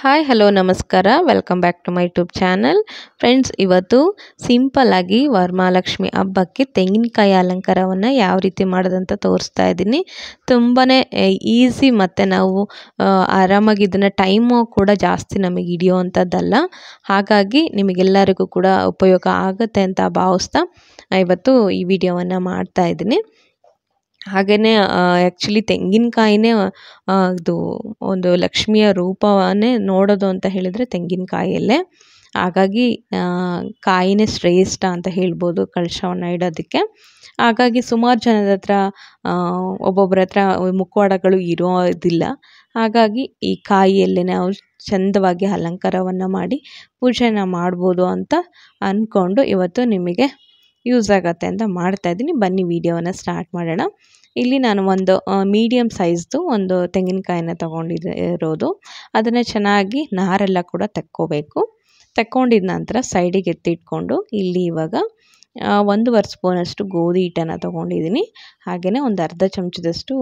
Hi hello ನಮಸ್ಕಾರ welcome back to my YouTube channel friends. ಇವತ್ತು simple ಆಗಿ ವರಮಹಾಲಕ್ಷ್ಮಿ ಹಬ್ಬಕ್ಕೆ ತೆಂಗಿನಕಾಯಿ ಅಲಂಕಾರವನ್ನು ಯಾವ ರೀತಿ ಮಾಡೋದಂತ ತೋರಿಸ್ತಾ ಇದ್ದೀನಿ. ತುಂಬಾ ಈಸಿ ಮತ್ತು ನಾವು ಆರಾಮಾಗಿ ಇದನ್ನು ಟೈಮು ಕೂಡ ಜಾಸ್ತಿ ನಮಗೆ ಹಿಡಿಯುವಂಥದ್ದಲ್ಲ. ಹಾಗಾಗಿ ನಿಮಗೆಲ್ಲರಿಗೂ ಕೂಡ ಉಪಯೋಗ ಆಗುತ್ತೆ ಅಂತ ಭಾವಿಸ್ತಾ ಇವತ್ತು ಈ ವಿಡಿಯೋವನ್ನು ಮಾಡ್ತಾ ಇದ್ದೀನಿ. ಹಾಗೆಯೇ ಆ್ಯಕ್ಚುಲಿ ತೆಂಗಿನಕಾಯಿನೇ ಇದು ಒಂದು ಲಕ್ಷ್ಮಿಯ ರೂಪವನ್ನೇ ನೋಡೋದು ಅಂತ ಹೇಳಿದರೆ ತೆಂಗಿನಕಾಯಲ್ಲೇ. ಹಾಗಾಗಿ ಕಾಯಿನೇ ಶ್ರೇಷ್ಠ ಅಂತ ಹೇಳ್ಬೋದು ಕಳಶವನ್ನು ಇಡೋದಕ್ಕೆ. ಹಾಗಾಗಿ ಸುಮಾರು ಜನದ ಹತ್ರ ಒಬ್ಬೊಬ್ಬರ ಹತ್ರ ಮುಖವಾಡಗಳು ಇರೋದಿಲ್ಲ. ಹಾಗಾಗಿ ಈ ಕಾಯಿಯಲ್ಲೇ ನಾವು ಚಂದವಾಗಿ ಅಲಂಕಾರವನ್ನು ಮಾಡಿ ಪೂಜೆನ ಮಾಡ್ಬೋದು ಅಂತ ಅಂದ್ಕೊಂಡು ಇವತ್ತು ನಿಮಗೆ ಯೂಸ್ ಆಗುತ್ತೆ ಅಂತ ಮಾಡ್ತಾಯಿದ್ದೀನಿ. ಬನ್ನಿ ವಿಡಿಯೋವನ್ನು ಸ್ಟಾರ್ಟ್ ಮಾಡೋಣ. ಇಲ್ಲಿ ನಾನು ಒಂದು ಮೀಡಿಯಮ್ ಸೈಜ್ದು ಒಂದು ತೆಂಗಿನಕಾಯಿನ ತೊಗೊಂಡಿರೋದು. ಅದನ್ನು ಚೆನ್ನಾಗಿ ನಾರೆಲ್ಲ ಕೂಡ ತಕ್ಕೊಂಡಿದ ನಂತರ ಸೈಡಿಗೆ ಎತ್ತಿಟ್ಕೊಂಡು ಇಲ್ಲಿ ಇವಾಗ 1 ಸ್ಪೂನಷ್ಟು ಗೋಧಿ ಹಿಟ್ಟನ್ನು ತೊಗೊಂಡಿದ್ದೀನಿ. ಹಾಗೆಯೇ ಒಂದು ಅರ್ಧ ಚಮಚದಷ್ಟು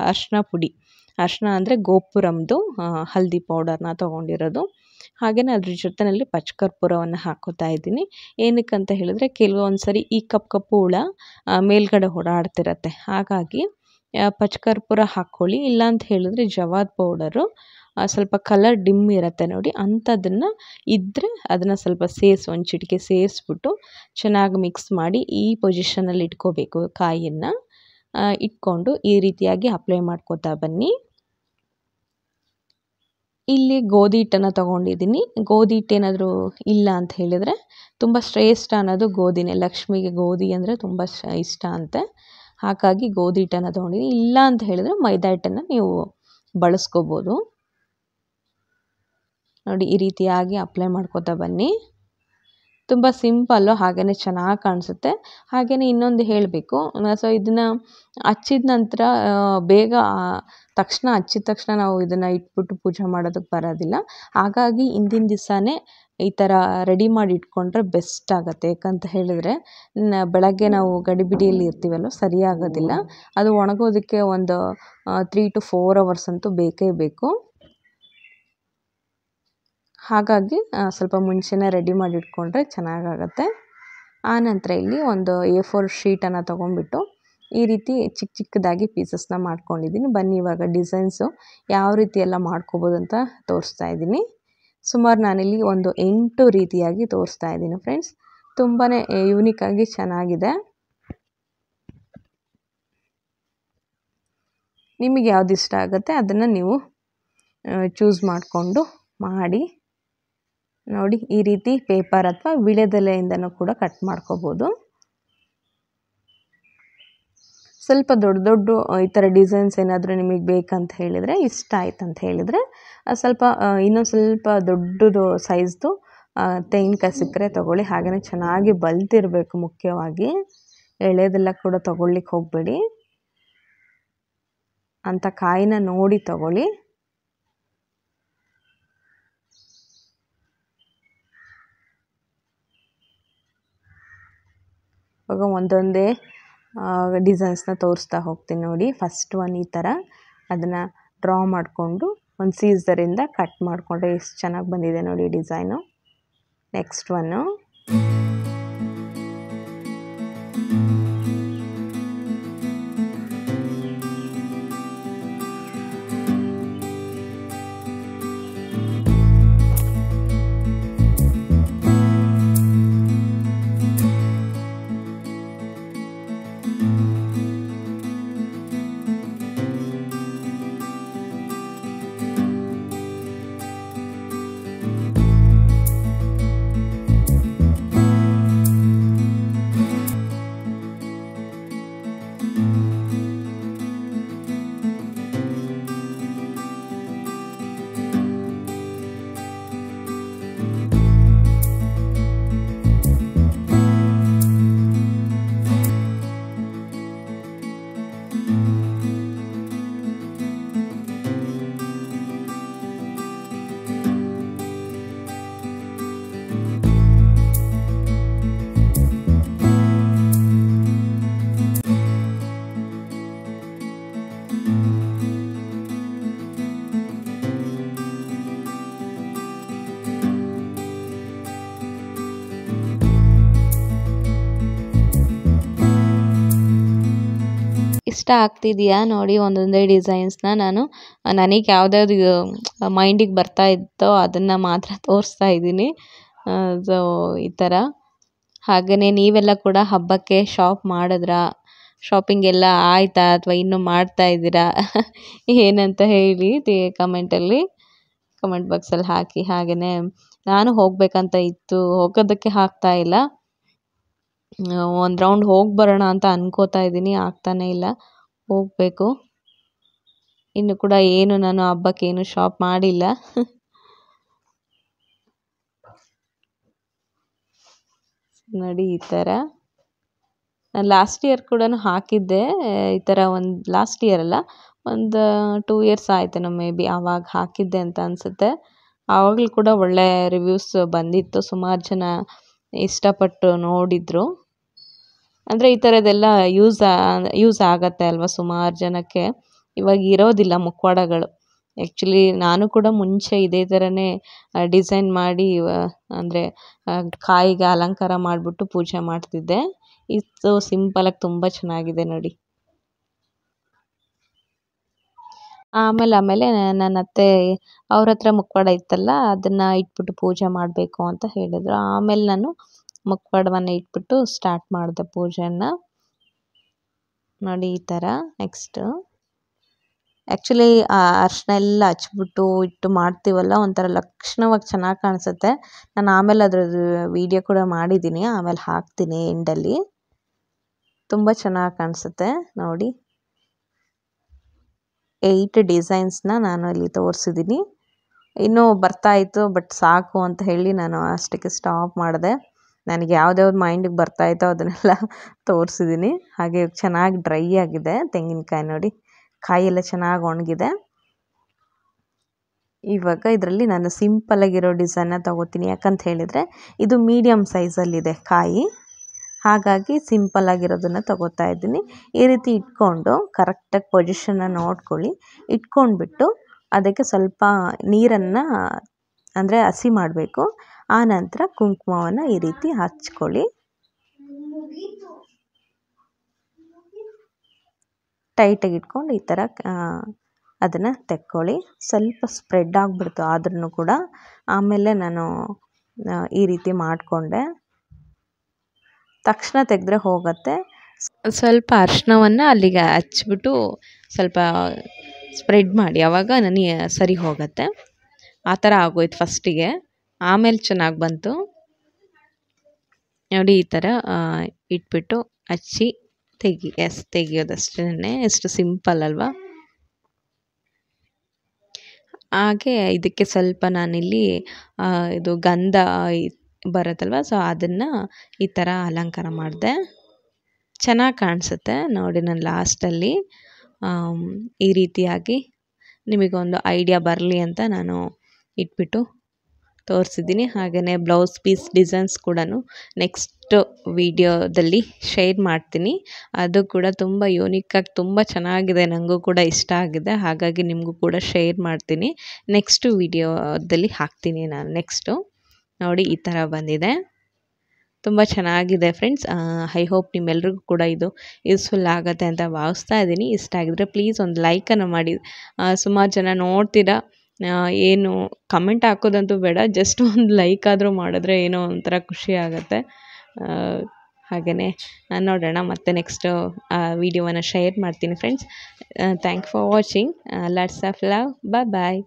ಅರಿಶಿನ ಪುಡಿ, ಅರಿಶಿನ ಅಂದರೆ ಗೋಪುರಮ್ದು ಹಲ್ದಿ ಪೌಡರ್ನ ತೊಗೊಂಡಿರೋದು. ಹಾಗೆಯೇ ಅದ್ರ ಜೊತೆಯಲ್ಲಿ ಪಚ್ಚಕರ್ಪೂರವನ್ನು ಹಾಕೋತಾ ಇದ್ದೀನಿ. ಏನಕ್ಕಂತ ಹೇಳಿದ್ರೆ ಕೆಲವೊಂದು ಸರಿ ಈ ಕಪ್ಪು ಹುಳ ಮೇಲ್ಗಡೆ ಓಡಾಡ್ತಿರತ್ತೆ. ಹಾಗಾಗಿ ಪಚ್ಚಕರ್ಪೂರ ಹಾಕ್ಕೊಳ್ಳಿ. ಇಲ್ಲಾಂತ ಹೇಳಿದ್ರೆ ಜವಾದ್ ಪೌಡರು ಸ್ವಲ್ಪ ಕಲರ್ ಡಿಮ್ ಇರುತ್ತೆ ನೋಡಿ, ಅಂಥದ್ದನ್ನು ಇದ್ದರೆ ಅದನ್ನು ಸ್ವಲ್ಪ ಒಂದು ಚಿಟಿಕೆ ಸೇರಿಸ್ಬಿಟ್ಟು ಚೆನ್ನಾಗಿ ಮಿಕ್ಸ್ ಮಾಡಿ ಈ ಪೊಸಿಷನಲ್ಲಿ ಇಟ್ಕೋಬೇಕು. ಕಾಯಿಯನ್ನು ಇಟ್ಕೊಂಡು ಈ ರೀತಿಯಾಗಿ ಅಪ್ಲೈ ಮಾಡ್ಕೋತಾ ಬನ್ನಿ. ಇಲ್ಲಿ ಗೋಧಿ ಹಿಟ್ಟನ್ನು ತೊಗೊಂಡಿದ್ದೀನಿ. ಗೋಧಿ ಹಿಟ್ಟು ಏನಾದರೂ ಇಲ್ಲ ಅಂತ ಹೇಳಿದರೆ ತುಂಬ ಶ್ರೇಷ್ಠ ಅನ್ನೋದು ಗೋಧಿನೇ. ಲಕ್ಷ್ಮಿಗೆ ಗೋಧಿ ಅಂದರೆ ತುಂಬ ಇಷ್ಟ ಅಂತೆ. ಹಾಗಾಗಿ ಗೋಧಿ ಹಿಟ್ಟನ್ನು ತೊಗೊಂಡಿದ್ದೀನಿ. ಇಲ್ಲ ಅಂತ ಹೇಳಿದರೆ ಮೈದಾ ಹಿಟ್ಟನ್ನು ನೀವು ಬಳಸ್ಕೋಬೋದು. ನೋಡಿ ಈ ರೀತಿಯಾಗಿ ಅಪ್ಲೈ ಮಾಡ್ಕೋತಾ ಬನ್ನಿ. ತುಂಬ ಸಿಂಪಲ್ಲು, ಹಾಗೆಯೇ ಚೆನ್ನಾಗಿ ಕಾಣಿಸುತ್ತೆ. ಹಾಗೆಯೇ ಇನ್ನೊಂದು ಹೇಳಬೇಕು, ಸೊ ಇದನ್ನು ಹಚ್ಚಿದ ನಂತರ ಬೇಗ ಹಚ್ಚಿದ ತಕ್ಷಣ ನಾವು ಇದನ್ನು ಇಟ್ಬಿಟ್ಟು ಪೂಜೆ ಮಾಡೋದಕ್ಕೆ ಬರೋದಿಲ್ಲ. ಹಾಗಾಗಿ ಹಿಂದಿನ ದಿವಸನೇ ಈ ಥರ ರೆಡಿ ಮಾಡಿ ಇಟ್ಕೊಂಡ್ರೆ ಬೆಸ್ಟ್ ಆಗುತ್ತೆ. ಯಾಕಂತ ಹೇಳಿದರೆ ಬೆಳಗ್ಗೆ ನಾವು ಗಡಿಬಿಡಿಯಲ್ಲಿ ಇರ್ತೀವಲ್ಲ, ಸರಿಯಾಗೋದಿಲ್ಲ. ಅದು ಒಣಗೋದಕ್ಕೆ ಒಂದು 3 to 4 hours ಅಂತೂ ಬೇಕೇ ಬೇಕು. ಹಾಗಾಗಿ ಸ್ವಲ್ಪ ಮುಂಚೆನೇ ರೆಡಿ ಮಾಡಿ ಇಟ್ಕೊಂಡ್ರೆ ಚೆನ್ನಾಗಾಗತ್ತೆ. ಆನಂತರ ಇಲ್ಲಿ ಒಂದು A4 ಶೀಟನ್ನು ತೊಗೊಂಡ್ಬಿಟ್ಟು ಈ ರೀತಿ ಚಿಕ್ಕದಾಗಿ ಪೀಸಸ್ನ ಮಾಡ್ಕೊಂಡಿದ್ದೀನಿ. ಬನ್ನಿ ಇವಾಗ ಡಿಸೈನ್ಸು ಯಾವ ರೀತಿ ಎಲ್ಲ ಮಾಡ್ಕೋಬೋದು ಅಂತ ತೋರಿಸ್ತಾ ಇದ್ದೀನಿ. ಸುಮಾರು ನಾನಿಲ್ಲಿ ಒಂದು 8 ರೀತಿಯಾಗಿ ತೋರಿಸ್ತಾ ಇದ್ದೀನಿ ಫ್ರೆಂಡ್ಸ್. ತುಂಬಾ ಯೂನಿಕ್ಕಾಗಿ ಚೆನ್ನಾಗಿದೆ. ನಿಮಗೆ ಯಾವ್ದು ಇಷ್ಟ ಆಗುತ್ತೆ ಅದನ್ನು ನೀವು ಚೂಸ್ ಮಾಡಿಕೊಂಡು ಮಾಡಿ. ನೋಡಿ ಈ ರೀತಿ ಪೇಪರ್ ಅಥವಾ ವಿಳೆದೆಲೆಯಿಂದನೂ ಕೂಡ ಕಟ್ ಮಾಡ್ಕೋಬೋದು. ಸ್ವಲ್ಪ ದೊಡ್ಡ ಈ ಥರ ಡಿಸೈನ್ಸ್ ಏನಾದರೂ ನಿಮಗೆ ಬೇಕಂತ ಹೇಳಿದರೆ, ಇಷ್ಟ ಆಯ್ತು ಅಂತ ಹೇಳಿದರೆ ಸ್ವಲ್ಪ ಇನ್ನೊಂದು ಸ್ವಲ್ಪ ದೊಡ್ಡದು ಸೈಜ್ದು ತೆಂಗಿನಕಾಯಿ ಸಿಕ್ಕರೆ ತೊಗೊಳ್ಳಿ. ಹಾಗೆಯೇ ಚೆನ್ನಾಗಿ ಬಲ್ತಿರಬೇಕು. ಮುಖ್ಯವಾಗಿ ಎಳೆದೆಲ್ಲ ಕೂಡ ತೊಗೊಳ್ಲಿಕ್ಕೆ ಹೋಗಬೇಡಿ. ಅಂಥ ಕಾಯಿನ ನೋಡಿ ತೊಗೊಳ್ಳಿ. ಇವಾಗ ಒಂದೊಂದೇ ಡಿಸೈನ್ಸ್ನ ತೋರಿಸ್ತಾ ಹೋಗ್ತೀನಿ ನೋಡಿ. ಫಸ್ಟ್ ಒನ್ ಈ ಥರ ಅದನ್ನು ಡ್ರಾ ಮಾಡಿಕೊಂಡು ಒಂದು ಸೀಸರಿಂದ ಕಟ್ ಮಾಡಿಕೊಂಡ್ರೆ ಎಷ್ಟು ಚೆನ್ನಾಗಿ ಬಂದಿದೆ ನೋಡಿ ಡಿಸೈನು. ನೆಕ್ಸ್ಟ್ ಒನ್ನು ಇಷ್ಟ ಆಗ್ತಿದೆಯಾ ನೋಡಿ ಒಂದೊಂದೇ ಡಿಸೈನ್ಸ್ನ ನಾನು ನನಗೆ ಯಾವುದ್ಯಾವ್ದು ಮೈಂಡಿಗೆ ಬರ್ತಾ ಇತ್ತೋ ಅದನ್ನು ಮಾತ್ರ ತೋರಿಸ್ತಾ ಇದ್ದೀನಿ. ಸೊ ಈ ಥರ. ಹಾಗೆಯೇ ನೀವೆಲ್ಲ ಕೂಡ ಹಬ್ಬಕ್ಕೆ ಶಾಪಿಂಗ್ ಎಲ್ಲ ಆಯಿತಾ ಅಥವಾ ಇನ್ನೂ ಮಾಡ್ತಾ ಇದ್ದೀರಾ ಏನಂತ ಹೇಳಿ ಕಮೆಂಟ್ ಬಾಕ್ಸಲ್ಲಿ ಹಾಕಿ. ಹಾಗೆಯೇ ನಾನು ಹೋಗಬೇಕಂತ ಇತ್ತು, ಹೋಗೋದಕ್ಕೆ ಆಗ್ತಾ ಇಲ್ಲ. ಒಂದು ರೌಂಡ್ ಹೋಗಿ ಬರೋಣ ಅಂತ ಅನ್ಕೋತಾ ಇದ್ದೀನಿ, ಆಗ್ತಾನೇ ಇಲ್ಲ. ಹೋಗಬೇಕು. ಇನ್ನು ಕೂಡ ನಾನು ಹಬ್ಬಕ್ಕೆ ಏನು ಶಾಪ್ ಮಾಡಿಲ್ಲ. ನೋಡಿ ಈ ಥರ. ನಾನು ಲಾಸ್ಟ್ ಇಯರ್ ಕೂಡ ಹಾಕಿದ್ದೆ ಈ ಥರ. ಲಾಸ್ಟ್ ಇಯರ್ ಅಲ್ಲ, ಒಂದು 2 ಇಯರ್ಸ್ ಆಯ್ತೇನೋ ಮೇ ಬಿ, ಆವಾಗ ಹಾಕಿದ್ದೆ ಅಂತ ಅನಿಸುತ್ತೆ. ಆವಾಗಲೂ ಕೂಡ ಒಳ್ಳೆ ರಿವ್ಯೂಸ್ ಬಂದಿತ್ತು, ಸುಮಾರು ಜನ ಇಷ್ಟಪಟ್ಟು ನೋಡಿದರು. ಅಂದರೆ ಈ ಥರದ್ದೆಲ್ಲ ಯೂಸ್ ಆಗತ್ತೆ ಅಲ್ವಾ ಸುಮಾರು ಜನಕ್ಕೆ. ಇವಾಗ ಇರೋದಿಲ್ಲ ಮುಖವಾಡಗಳು. ಆ್ಯಕ್ಚುಲಿ ನಾನು ಕೂಡ ಮುಂಚೆ ಇದೇ ಥರನೇ ಡಿಸೈನ್ ಮಾಡಿ ಅಂದರೆ ಕಾಯಿಗೆ ಅಲಂಕಾರ ಮಾಡಿಬಿಟ್ಟು ಪೂಜೆ ಮಾಡ್ತಿದ್ದೆ. ಇದು ಸಿಂಪಲಾಗಿ ತುಂಬ ಚೆನ್ನಾಗಿದೆ ನೋಡಿ. ಆಮೇಲೆ ನನ್ನ ಅತ್ತೆ ಅವ್ರ ಹತ್ರ ಮುಖವಾಡ ಇತ್ತಲ್ಲ, ಅದನ್ನು ಇಟ್ಬಿಟ್ಟು ಪೂಜೆ ಮಾಡಬೇಕು ಅಂತ ಹೇಳಿದರು. ಆಮೇಲೆ ನಾನು ಮುಖವಾಡವನ್ನು ಇಟ್ಬಿಟ್ಟು ಸ್ಟಾರ್ಟ್ ಮಾಡಿದೆ ಪೂಜೆಯನ್ನು. ನೋಡಿ ಈ ಥರ. ನೆಕ್ಸ್ಟು ಆ್ಯಕ್ಚುಲಿ ಅರಿಶಿನ ಎಲ್ಲ ಹಚ್ಬಿಟ್ಟು ಇಟ್ಟು ಮಾಡ್ತೀವಲ್ಲ, ಒಂಥರ ಲಕ್ಷಣವಾಗಿ ಚೆನ್ನಾಗಿ ಕಾಣಿಸುತ್ತೆ. ನಾನು ಆಮೇಲೆ ಅದ್ರದ್ದು ವಿಡಿಯೋ ಕೂಡ ಮಾಡಿದ್ದೀನಿ, ಆಮೇಲೆ ಹಾಕ್ತೀನಿ ಎಂಡಲ್ಲಿ. ತುಂಬ ಚೆನ್ನಾಗಿ ಕಾಣಿಸುತ್ತೆ ನೋಡಿ. 8 ಡಿಸೈನ್ಸ್ನ ನಾನು ಇಲ್ಲಿ ತೋರಿಸಿದ್ದೀನಿ. ಇನ್ನೂ ಬರ್ತಾಯಿತ್ತು, ಬಟ್ ಸಾಕು ಅಂತ ಹೇಳಿ ನಾನು ಅಷ್ಟಕ್ಕೆ ಸ್ಟಾಪ್ ಮಾಡಿದೆ. ನನಗೆ ಯಾವ್ದ್ಯಾವ್ದು ಮೈಂಡಿಗೆ ಬರ್ತಾಯಿತ್ತೋ ಅದನ್ನೆಲ್ಲ ತೋರಿಸಿದ್ದೀನಿ. ಹಾಗೆ ಚೆನ್ನಾಗಿ ಡ್ರೈ ಆಗಿದೆ ತೆಂಗಿನಕಾಯಿ ನೋಡಿ, ಕಾಯೆಲ್ಲ ಚೆನ್ನಾಗಿ ಒಣಗಿದೆ. ಇವಾಗ ಇದರಲ್ಲಿ ನಾನು ಸಿಂಪಲಾಗಿರೋ ಡಿಸೈನ್ನ ತೊಗೋತೀನಿ. ಯಾಕಂತ ಹೇಳಿದರೆ ಇದು ಮೀಡಿಯಮ್ ಸೈಜಲ್ಲಿದೆ ಕಾಯಿ, ಹಾಗಾಗಿ ಸಿಂಪಲ್ಲಾಗಿರೋದನ್ನು ತೊಗೋತಾ ಇದ್ದೀನಿ. ಈ ರೀತಿ ಇಟ್ಕೊಂಡು ಕರೆಕ್ಟಾಗಿ ಪೊಸಿಷನ್ನ ನೋಡ್ಕೊಳ್ಳಿ. ಇಟ್ಕೊಂಡ್ಬಿಟ್ಟು ಅದಕ್ಕೆ ಸ್ವಲ್ಪ ನೀರನ್ನು ಅಂದರೆ ಹಸಿ ಮಾಡಬೇಕು. ಆ ನಂತರ ಕುಂಕುಮವನ್ನು ಈ ರೀತಿ ಹಚ್ಕೊಳ್ಳಿ. ಟೈಟಾಗಿ ಇಟ್ಕೊಂಡು ಈ ಥರ ಅದನ್ನು ತೆಕ್ಕೊಳ್ಳಿ. ಸ್ವಲ್ಪ ಸ್ಪ್ರೆಡ್ ಆಗಿಬಿಡ್ತು ಆದ್ರೂ ಕೂಡ. ಆಮೇಲೆ ನಾನು ಈ ರೀತಿ ಮಾಡಿಕೊಂಡೆ. ತಕ್ಷಣ ತೆಗೆದ್ರೆ ಹೋಗುತ್ತೆ. ಸ್ವಲ್ಪ ಅರಿಶಿನವನ್ನು ಅಲ್ಲಿಗೆ ಹಚ್ಬಿಟ್ಟು ಸ್ವಲ್ಪ ಸ್ಪ್ರೆಡ್ ಮಾಡಿ, ಆವಾಗ ನನಗೆ ಸರಿ ಹೋಗುತ್ತೆ. ಆ ಥರ ಆಗೋಯ್ತು ಫಸ್ಟಿಗೆ, ಆಮೇಲೆ ಚೆನ್ನಾಗಿ ಬಂತು ನೋಡಿ. ಈ ಥರ ಇಟ್ಬಿಟ್ಟು ಹಚ್ಚಿ ತೆಗಿಯೋದಷ್ಟೇ. ಎಷ್ಟು ಸಿಂಪಲ್ ಅಲ್ವಾ. ಹಾಗೆ ಇದಕ್ಕೆ ಸ್ವಲ್ಪ ನಾನಿಲ್ಲಿ ಇದು ಗಂಧ ಬರುತ್ತಲ್ವ, ಸೊ ಅದನ್ನು ಈ ಥರ ಅಲಂಕಾರ ಮಾಡಿದೆ. ಚೆನ್ನಾಗಿ ಕಾಣಿಸುತ್ತೆ ನೋಡಿ. ನಾನು ಲಾಸ್ಟಲ್ಲಿ ಈ ರೀತಿಯಾಗಿ ನಿಮಗೊಂದು ಐಡಿಯಾ ಬರಲಿ ಅಂತ ನಾನು ಇಟ್ಬಿಟ್ಟು ತೋರಿಸಿದ್ದೀನಿ. ಹಾಗೆಯೇ ಬ್ಲೌಸ್ ಪೀಸ್ ಡಿಸೈನ್ಸ್ ಕೂಡ ನೆಕ್ಸ್ಟ್ ವಿಡಿಯೋದಲ್ಲಿ ಶೇರ್ ಮಾಡ್ತೀನಿ. ಅದು ಕೂಡ ತುಂಬ ಯೂನಿಕ್ಕಾಗಿ ತುಂಬ ಚೆನ್ನಾಗಿದೆ, ನನಗೂ ಕೂಡ ಇಷ್ಟ ಆಗಿದೆ. ಹಾಗಾಗಿ ನಿಮಗೂ ಕೂಡ ಶೇರ್ ಮಾಡ್ತೀನಿ. ನೆಕ್ಸ್ಟು ವಿಡಿಯೋದಲ್ಲಿ ಹಾಕ್ತೀನಿ ನಾನು. ನೆಕ್ಸ್ಟು ನೋಡಿ ಈ ಥರ ಬಂದಿದೆ, ತುಂಬ ಚೆನ್ನಾಗಿದೆ ಫ್ರೆಂಡ್ಸ್. ಐ ಹೋಪ್ ನಿಮ್ಮೆಲ್ರಿಗೂ ಕೂಡ ಇದು ಯೂಸ್ಫುಲ್ ಆಗುತ್ತೆ ಅಂತ ಭಾವಿಸ್ತಾ ಇದ್ದೀನಿ. ಇಷ್ಟ ಆಗಿದ್ರೆ ಪ್ಲೀಸ್ ಒಂದು ಲೈಕನ್ನು ಮಾಡಿ. ಸುಮಾರು ಜನ ನೋಡ್ತೀರಾ, ಏನು ಕಮೆಂಟ್ ಹಾಕೋದಂತೂ ಬೇಡ, ಜಸ್ಟ್ ಒಂದು ಲೈಕ್ ಆದರೂ ಮಾಡಿದ್ರೆ ಏನೋ ಒಂಥರ ಖುಷಿ ಆಗುತ್ತೆ. ಹಾಗೆಯೇ ನೋಡೋಣ ಮತ್ತೆ ನೆಕ್ಸ್ಟ್ ವಿಡಿಯೋವನ್ನು ಶೇರ್ ಮಾಡ್ತೀನಿ friends. Thank for watching. Lots of love. Bye.